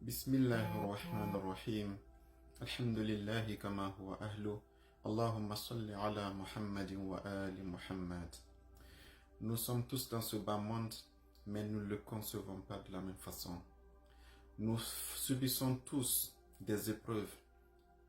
بسم الله الرحمن الرحيم الحمد لله كما هو أهله اللهم صل على محمد وآل محمد. Nous sommes tous dans ce bas monde, mais nous ne le concevons pas de la même façon. Nous subissons tous des épreuves,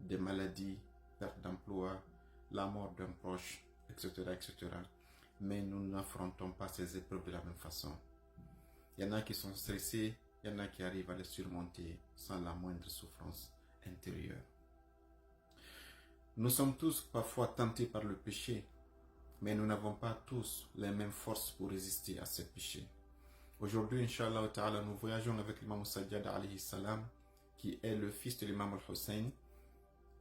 des maladies, perte d'emploi, la mort d'un proche, etc., etc. Mais nous n'affrontons pas ces épreuves de la même façon. Il y en a qui sont stressés, il y en a qui arrivent à les surmonter sans la moindre souffrance intérieure. Nous sommes tous parfois tentés par le péché, mais nous n'avons pas tous les mêmes forces pour résister à ces péchés. Aujourd'hui, Inch'Allah Ta'ala, nous voyageons avec l'imam Sajjad alayhi salam, qui est le fils de l'imam al-Hussein,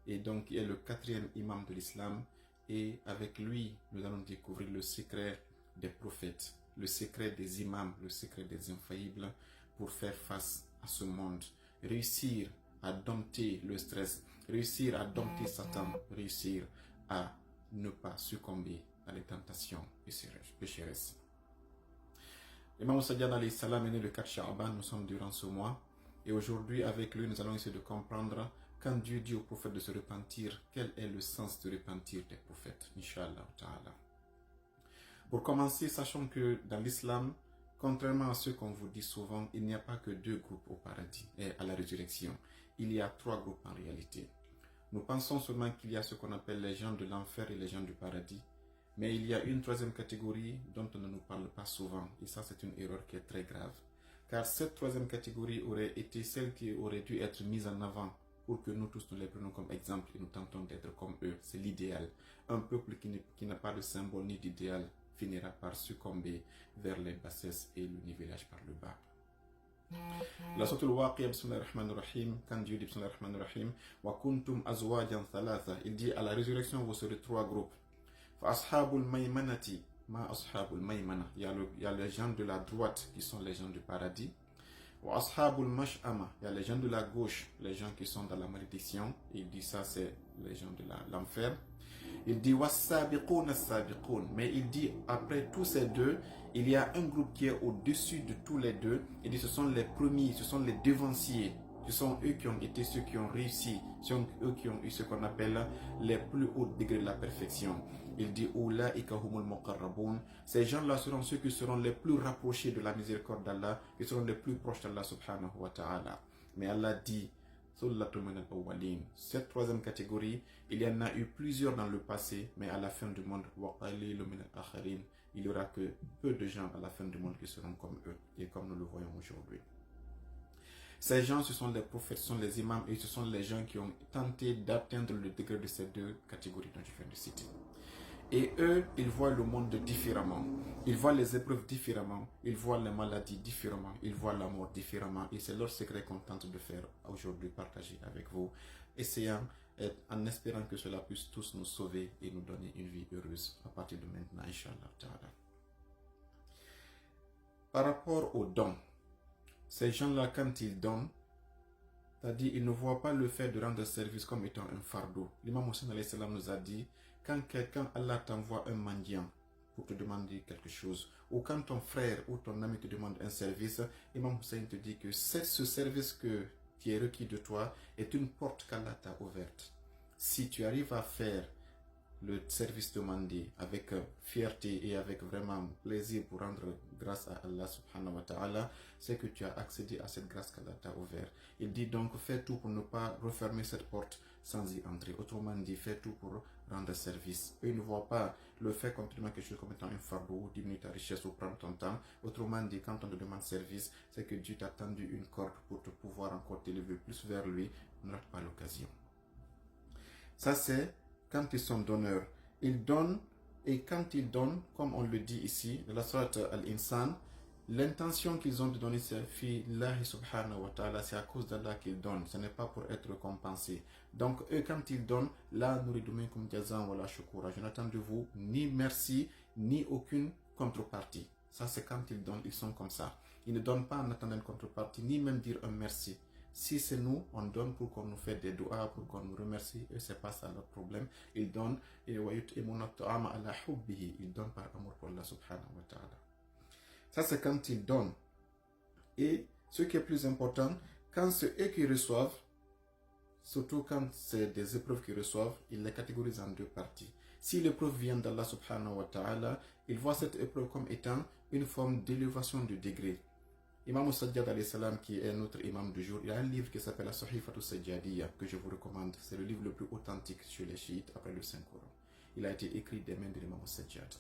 et donc qui est le 4e imam de l'islam, et avec lui, nous allons découvrir le secret des prophètes, le secret des imams, le secret des infaillibles, pour faire face à ce monde, réussir à dompter le stress, réussir à dompter Satan, réussir à ne pas succomber à les tentations pécheresses. L'imam Sajjad alayhi salam est né le 4 Sha'ban, nous sommes durant ce mois, et aujourd'hui avec lui nous allons essayer de comprendre quand Dieu dit aux prophètes de se repentir, quel est le sens de repentir des prophètes, Inch'Allah Ta'ala. Pour commencer, sachons que dans l'islam, contrairement à ce qu'on vous dit souvent, il n'y a pas que 2 groupes au paradis et à la résurrection. Il y a 3 groupes en réalité. Nous pensons seulement qu'il y a ce qu'on appelle les gens de l'enfer et les gens du paradis. Mais il y a une 3e catégorie dont on ne nous parle pas souvent. Et ça, c'est une erreur qui est très grave. Car cette 3e catégorie aurait été celle qui aurait dû être mise en avant pour que nous tous nous les prenions comme exemple et nous tentons d'être comme eux. C'est l'idéal. Un peuple qui n'a pas de symbole ni d'idéal finira par succomber vers les bassesses et le nivellage par le bas. La sourate al-Waqi'a, bismillahir rahmanir rahim, quand Dieu dit bismillahir rahmanir rahim, wa kuntum azwajan thalatha, il dit à la résurrection vous serez 3 groupes. Fa ashabul maymanati, ma ashabul maymana, il y a les gens de la droite qui sont les gens du paradis. Wa ashabul mash'ama, il y a les gens de la gauche, les gens qui sont dans la malédiction. Il dit ça, c'est les gens de l'enfer. Il dit was-sabiqun as-sabiqun, mais il dit après tous ces 2, il y a un groupe qui est au-dessus de tous les 2. Il dit ce sont les premiers, ce sont les devanciers. Ce sont eux qui ont été ceux qui ont réussi, ce sont eux qui ont eu ce qu'on appelle les plus hauts degrés de la perfection. Il dit Ulaika humul muqarrabun. Ces gens-là seront ceux qui seront les plus rapprochés de la miséricorde d'Allah, qui seront les plus proches d'Allah subhanahu wa ta'ala. Mais Allah dit cette 3e catégorie, il y en a eu plusieurs dans le passé, mais à la fin du monde, il n'y aura que peu de gens à la fin du monde qui seront comme eux, et comme nous le voyons aujourd'hui. Ces gens, ce sont les prophètes, ce sont les imams, et ce sont les gens qui ont tenté d'atteindre le degré de ces 2 catégories dont je viens de citer. Et eux, ils voient le monde différemment. Ils voient les épreuves différemment. Ils voient les maladies différemment. Ils voient la mort différemment. Et c'est leur secret qu'on tente de faire aujourd'hui, partager avec vous. Essayant, en espérant que cela puisse tous nous sauver et nous donner une vie heureuse à partir de maintenant, Inch'Allah Ta'ala. Par rapport aux dons, ces gens-là, quand ils donnent, c'est-à-dire, ils ne voient pas le fait de rendre service comme étant un fardeau. L'imam Hussein alayhi salam nous a dit, quand Allah t'envoie un mendiant pour te demander quelque chose, ou quand ton frère ou ton ami te demande un service, l'imam Hussein te dit que ce service qui est requis de toi est une porte qu'Allah t'a ouverte. Si tu arrives à faire le service demandé avec fierté et avec vraiment plaisir pour rendre grâce à Allah subhanahu wa ta'ala, c'est que tu as accédé à cette grâce qu'Allah t'a ouverte. Il dit donc fais tout pour ne pas refermer cette porte sans y entrer. Autrement dit, fais tout pour rendre service. Eux ne voient pas le fait continuer quelque chose comme étant un fardeau ou diminuer ta richesse ou prendre ton temps. Autrement dit, quand on te demande service, c'est que Dieu t'a tendu une corde pour te pouvoir encore t'élever plus vers lui. Ne rate pas l'occasion. Ça c'est quand ils sont donneurs. Ils donnent, et quand ils donnent, comme on le dit ici, dans la sourate Al-Insan, l'intention qu'ils ont de donner, c'est fillahi subhanahu wa ta'ala, c'est à cause d'Allah qu'ils donnent, ce n'est pas pour être récompensé. Donc eux, quand ils donnent, la nuriduminkum jazan wala shukura, je n'attends de vous ni merci, ni aucune contrepartie. Ça c'est quand ils donnent, ils sont comme ça. Ils ne donnent pas en attendant une contrepartie, ni même dire un merci. Si c'est nous, on donne pour qu'on nous fait des doigts, pour qu'on nous remercie, et c'est pas ça leur problème. Ils donnent, ils donnent par amour pour Allah subhanahu wa ta'ala. Ça c'est quand ils donnent. Et ce qui est plus important, quand c'est eux qui reçoivent, surtout quand c'est des épreuves qu'ils reçoivent, ils les catégorisent en deux parties. Si l'épreuve vient d'Allah subhanahu wa ta'ala, ils voient cette épreuve comme étant une forme d'élévation de degré. Imam Sajjad alayhi salam, qui est notre imam du jour, il a un livre qui s'appelle la Sahifatu Sajjadiyya, que je vous recommande. C'est le livre le plus authentique chez les chiites après le Saint-Coran. Il a été écrit des mains de l'imam Sajjad.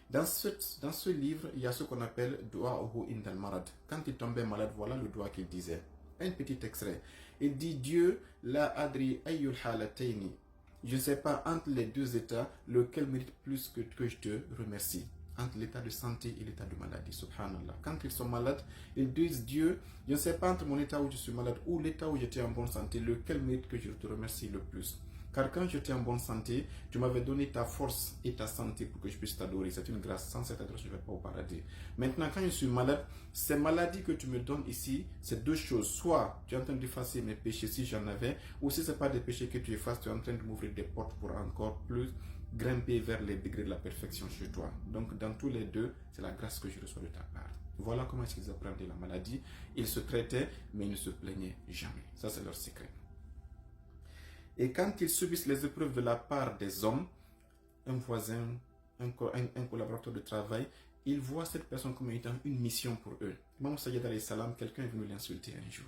Dans ce livre, il y a ce qu'on appelle Du'a'uhu indal marad. Quand il tombait malade, voilà le doigt qu'il disait. Un petit extrait. Il dit: Dieu, la adri ayyul halatayni. Je ne sais pas entre les deux états lequel mérite plus que je te remercie. Entre l'état de santé et l'état de maladie, subhanallah. Quand ils sont malades, ils disent: Dieu, je ne sais pas entre mon état où je suis malade ou l'état où j'étais en bonne santé, lequel mérite que je te remercie le plus. Car quand j'étais en bonne santé, tu m'avais donné ta force et ta santé pour que je puisse t'adorer. C'est une grâce. Sans cette grâce, je ne vais pas au paradis. Maintenant, quand je suis malade, ces maladies que tu me donnes ici, c'est deux choses. Soit tu es en train d'effacer mes péchés si j'en avais, ou si ce n'est pas des péchés que tu effaces, tu es en train de m'ouvrir des portes pour encore plus grimper vers les degrés de la perfection chez toi. Donc, dans tous les deux, c'est la grâce que je reçois de ta part. Voilà comment est-ce qu'ils apprendaient la maladie. Ils se traitaient, mais ils ne se plaignaient jamais. Ça, c'est leur secret. Et quand ils subissent les épreuves de la part des hommes, un voisin, un collaborateur de travail, ils voient cette personne comme étant une mission pour eux. Imam Sajjad alayhi salam, quelqu'un est venu l'insulter un jour.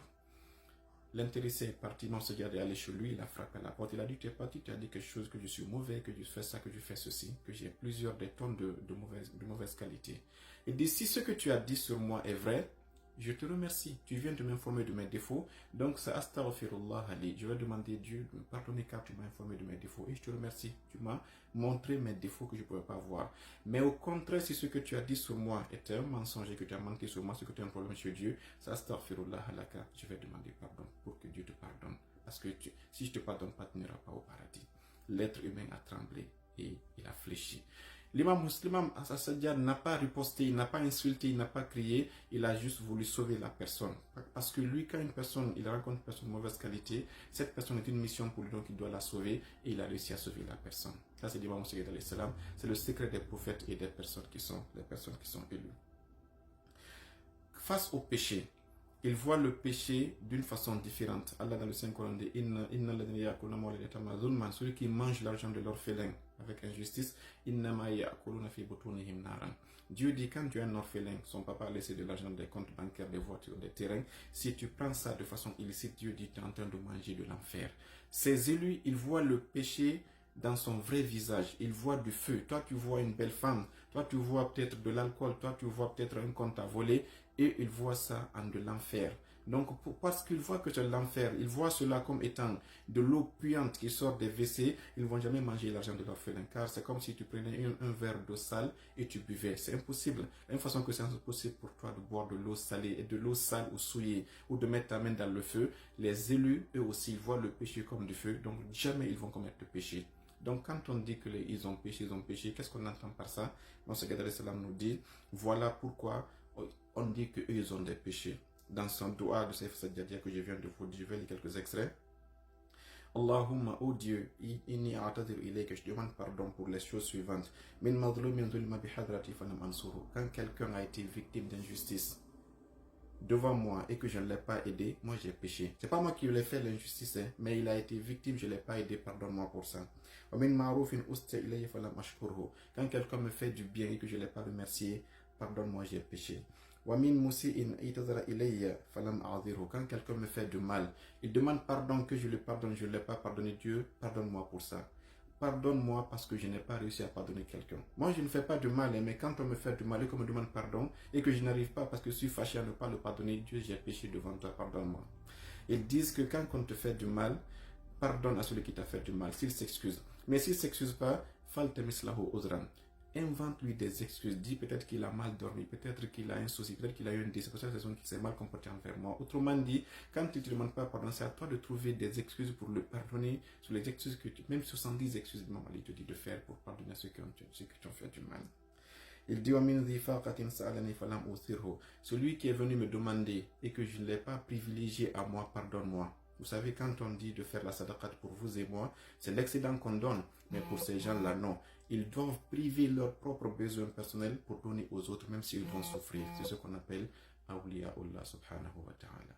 L'intéressé est parti, Imam Sajjad est allé chez lui, il a frappé à la porte, il a dit: tu es parti, tu as dit quelque chose, que je suis mauvais, que je fais ça, que je fais ceci, que j'ai plusieurs des tonnes de mauvaise qualité. Il dit: si ce que tu as dit sur moi est vrai, je te remercie. Tu viens de m'informer de mes défauts. Donc, c'est astaghfirullah ali. Je vais demander à Dieu de me pardonner car tu m'as informé de mes défauts. Et je te remercie. Tu m'as montré mes défauts que je ne pouvais pas voir. Mais au contraire, si ce que tu as dit sur moi était un mensonge et que tu as menti sur moi, ce que tu as un problème chez Dieu, c'est astaghfirullah alaka. Je vais demander pardon pour que Dieu te pardonne. Parce que si je ne te pardonne pas, tu n'iras pas au paradis. L'être humain a tremblé et il a fléchi. L'imam Sajjad n'a pas riposté, il n'a pas insulté, il n'a pas crié, il a juste voulu sauver la personne. Parce que lui, quand il rencontre une personne de mauvaise qualité, cette personne est une mission pour lui, donc il doit la sauver, et il a réussi à sauver la personne. Ça, c'est l'imam Sajjad alayhi salam. C'est le secret des prophètes et des personnes qui sont élues. Face au péché, il voit le péché d'une façon différente. Allah dans le Saint-Coran dit: celui qui mange l'argent de l'orphelin avec injustice, Dieu dit: quand tu es un orphelin, son papa a laissé de l'argent des comptes bancaires, des voitures, des terrains, si tu prends ça de façon illicite, Dieu dit: tu es en train de manger de l'enfer. Ces élus, ils voient le péché dans son vrai visage. Ils voient du feu. Toi, tu vois une belle femme. Toi, tu vois peut-être de l'alcool. Toi, tu vois peut-être un compte à voler. Et ils voient ça en de l'enfer. Donc, parce qu'ils voient que c'est l'enfer, ils voient cela comme étant de l'eau puante qui sort des WC, ils ne vont jamais manger l'argent de l'orphelin. Car c'est comme si tu prenais un verre d'eau sale et tu buvais. C'est impossible. De la même façon que c'est impossible pour toi de boire de l'eau salée et de l'eau sale ou souillée, ou de mettre ta main dans le feu, les élus, eux aussi, ils voient le péché comme du feu. Donc, jamais ils vont commettre le péché. Donc, quand on dit qu'ils ont péché, qu'est-ce qu'on entend par ça? Moussa Gadari Salam nous dit: voilà pourquoi on dit qu'eux, ils ont des péchés. Dans son doua de Saif Sajjadiyya que je viens de vous dire, je vais lire quelques extraits. Allahumma, oh Dieu, inni a'tadiru ilayka, je demande pardon pour les choses suivantes. Min madlumin dhulma bihadrati fanam ansuru. Quand quelqu'un a été victime d'injustice devant moi et que je ne l'ai pas aidé, moi j'ai péché. C'est pas moi qui lui ai fait l'injustice, mais il a été victime, je ne l'ai pas aidé, pardonne-moi pour ça. Quand quelqu'un me fait du bien et que je ne l'ai pas remercié, pardonne-moi, j'ai péché. Quand quelqu'un me fait du mal, il demande pardon, que je le pardonne, je ne l'ai pas pardonné. Dieu, pardonne-moi pour ça. Pardonne-moi parce que je n'ai pas réussi à pardonner quelqu'un. Moi, je ne fais pas de mal, mais quand on me fait du mal et qu'on me demande pardon et que je n'arrive pas parce que je suis fâché à ne pas le pardonner, Dieu, j'ai péché devant toi, pardonne-moi. Ils disent que quand on te fait du mal, pardonne à celui qui t'a fait du mal, s'il s'excuse. Mais s'il ne s'excuse pas, invente-lui des excuses. Dis peut-être qu'il a mal dormi, peut-être qu'il a un souci, peut-être qu'il a eu une décision, peut-être qu'il s'est mal comporté envers moi. Autrement dit, quand tu ne te demandes pas pardon, c'est à toi de trouver des excuses pour le pardonner, sur les excuses que tu, même 70 excuses, il te dit de faire pour pardonner ceux qui t'ont fait du mal. Il dit: celui qui est venu me demander et que je ne l'ai pas privilégié à moi, pardonne-moi. Vous savez, quand on dit de faire la sadaqat pour vous et moi, c'est l'excédent qu'on donne. Mais pour ces gens-là, non. Ils doivent priver leurs propres besoins personnels pour donner aux autres, même s'ils vont souffrir. C'est ce qu'on appelle Awliya Allah subhanahu wa ta'ala.